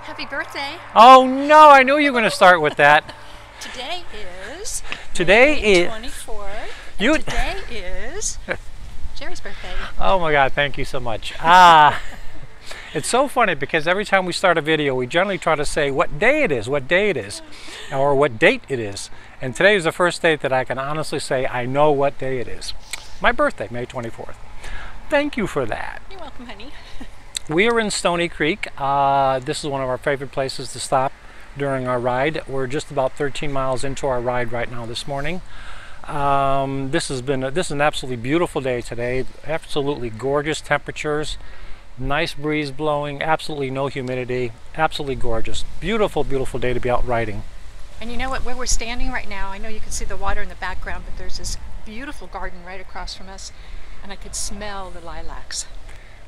Happy birthday. Oh no, I knew you were going to start with that. Today is May 24th. Today is Jerry's birthday. Oh my God, thank you so much. It's so funny because every time we start a video, we generally try to say what day it is, or what date it is. And today is the first date that I can honestly say I know what day it is. My birthday, May 24th. Thank you for that. You're welcome, honey. We are in Stony Creek. This is one of our favorite places to stop during our ride. We're just about 13 miles into our ride right now this morning. This is an absolutely beautiful day today. Absolutely gorgeous temperatures, nice breeze blowing, absolutely no humidity, absolutely gorgeous. Beautiful, beautiful day to be out riding. And you know what, where we're standing right now, I know you can see the water in the background, but there's this beautiful garden right across from us, and I could smell the lilacs.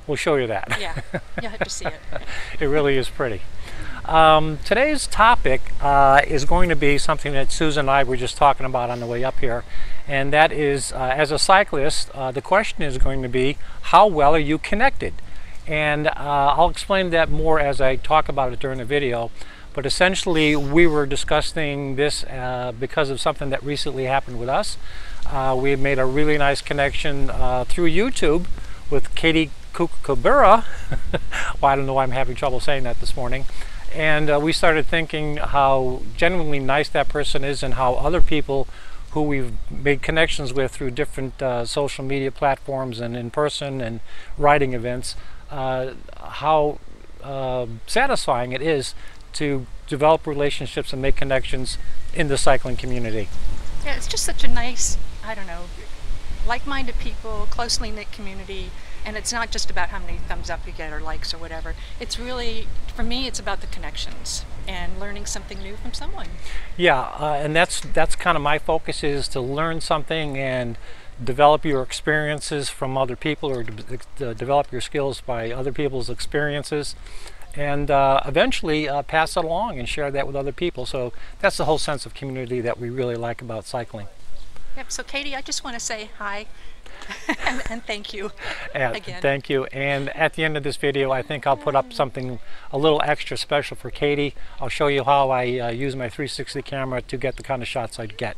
We'll show you that. Yeah, you'll have to see it. It really is pretty. Today's topic is going to be something that Susan and I were just talking about on the way up here, and that is, as a cyclist, the question is going to be, how well are you connected? And I'll explain that more as I talk about it during the video. But essentially, we were discussing this because of something that recently happened with us. We made a really nice connection through YouTube with Katie Kookaburra. Well, I don't know why I'm having trouble saying that this morning. And we started thinking how genuinely nice that person is, and how other people who we've made connections with through different social media platforms and in person and riding events, how satisfying it is to develop relationships and make connections in the cycling community. Yeah, it's just such a nice, I don't know, like-minded people, closely knit community. And it's not just about how many thumbs up you get or likes or whatever. It's really, for me, it's about the connections and learning something new from someone. Yeah, and that's kind of my focus, is to learn something and develop your experiences from other people, or develop your skills by other people's experiences, and eventually pass it along and share that with other people. So that's the whole sense of community that we really like about cycling. Yep, so Katie, I just want to say hi. and thank you again. Thank you. And at the end of this video, I think I'll put up something a little extra special for Katie. I'll show you how I use my 360 camera to get the kind of shots I get.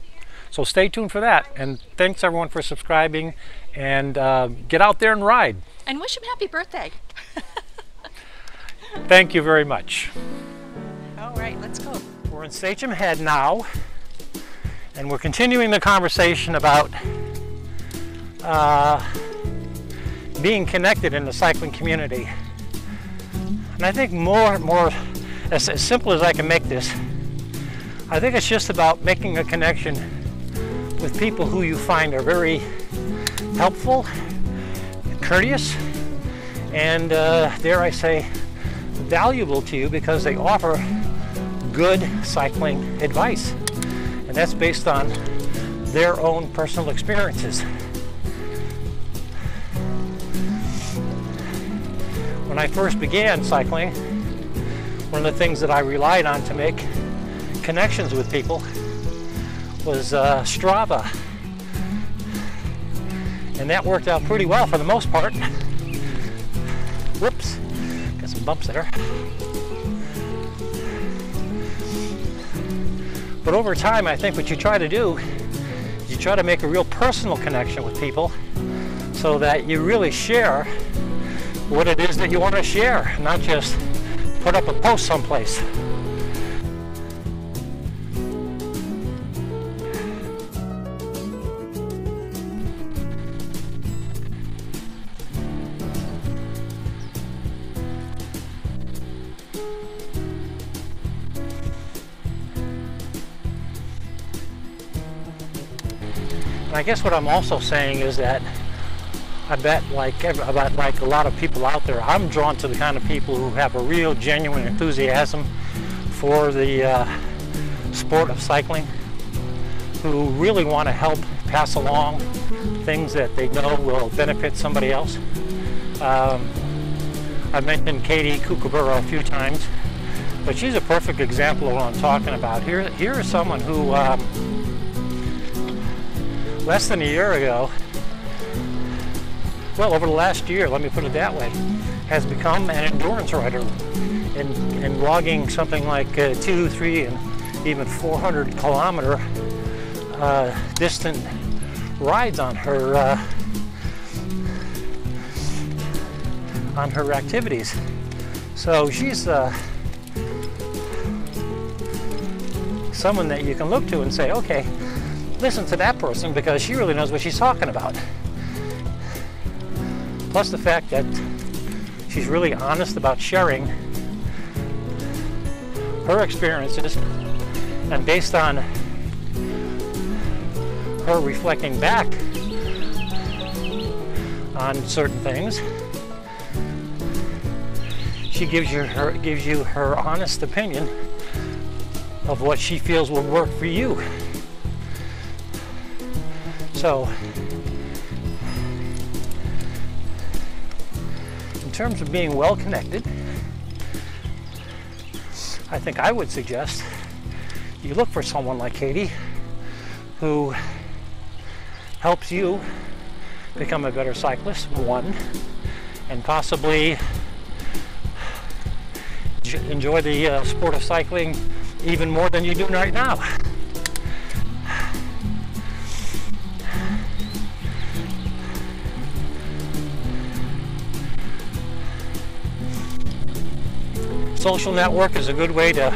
So stay tuned for that. And thanks everyone for subscribing, and get out there and ride. And wish him happy birthday. Thank you very much. All right, let's go. We're in Sachem Head now, and we're continuing the conversation about being connected in the cycling community. And I think more as simple as I can make this, I think it's just about making a connection with people who you find are very helpful, courteous, and dare I say, valuable to you, because they offer good cycling advice, and that's based on their own personal experiences. When I first began cycling, one of the things that I relied on to make connections with people was Strava. And that worked out pretty well for the most part. Whoops, got some bumps there. But over time, I think what you try to do, you try to make a real personal connection with people, so that you really share what it is that you want to share, not just put up a post someplace. And I guess what I'm also saying is that I bet, like a lot of people out there, I'm drawn to the kind of people who have a real genuine enthusiasm for the sport of cycling, who really want to help pass along things that they know will benefit somebody else. I've mentioned Katie Kookaburra a few times, but she's a perfect example of what I'm talking about. Here is someone who, less than a year ago, well, over the last year, let me put it that way, has become an endurance rider and logging something like 2, 3, and even 400-kilometer distant rides on her activities. So she's someone that you can look to and say, okay, listen to that person because she really knows what she's talking about. Plus the fact that she's really honest about sharing her experiences, and based on her reflecting back on certain things, she gives you her honest opinion of what she feels will work for you. So, in terms of being well connected, I think I would suggest you look for someone like Katie who helps you become a better cyclist, one, and possibly enjoy the sport of cycling even more than you do right now. Social network is a good way to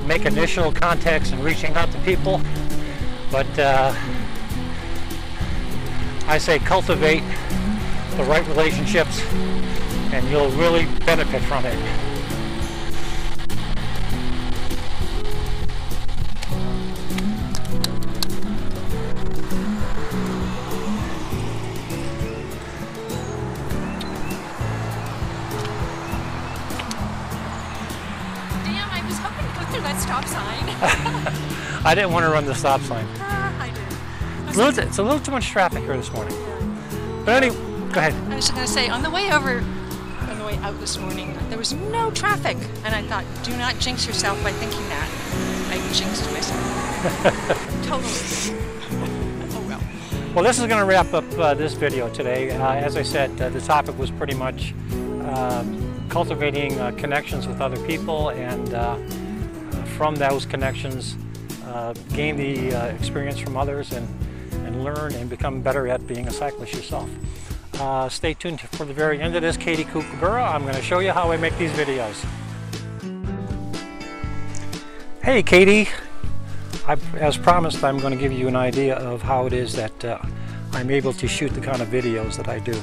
make initial contacts and reaching out to people, but I say cultivate the right relationships and you'll really benefit from it. That stop sign. I didn't want to run the stop sign. I did. It's a little too much traffic here this morning. But anyway, go ahead. I was going to say, on the way out this morning, there was no traffic. And I thought, do not jinx yourself by thinking that. I jinxed myself. Totally. Oh well. Well, this is going to wrap up this video today. As I said, the topic was pretty much cultivating connections with other people, and from those connections, gain the experience from others and learn and become better at being a cyclist yourself. Stay tuned for the very end of this, Katie Kookaburra. I'm going to show you how I make these videos. Hey Katie, as promised, I'm going to give you an idea of how it is that I'm able to shoot the kind of videos that I do.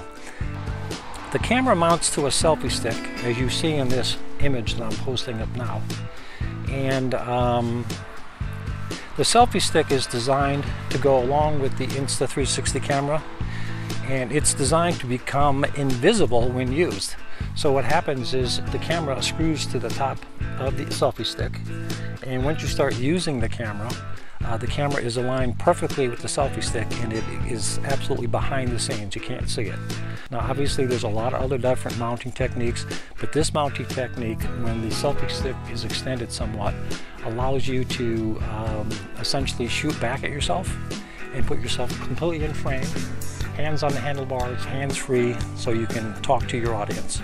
The camera mounts to a selfie stick, as you see in this image that I'm posting up now. And the selfie stick is designed to go along with the Insta360 camera, and it's designed to become invisible when used. So what happens is the camera screws to the top of the selfie stick, and once you start using the camera is aligned perfectly with the selfie stick, and it is absolutely behind the scenes. You can't see it. Now obviously there's a lot of other different mounting techniques, but this mounting technique, when the selfie stick is extended somewhat, allows you to essentially shoot back at yourself and put yourself completely in frame, hands on the handlebars, hands free, so you can talk to your audience.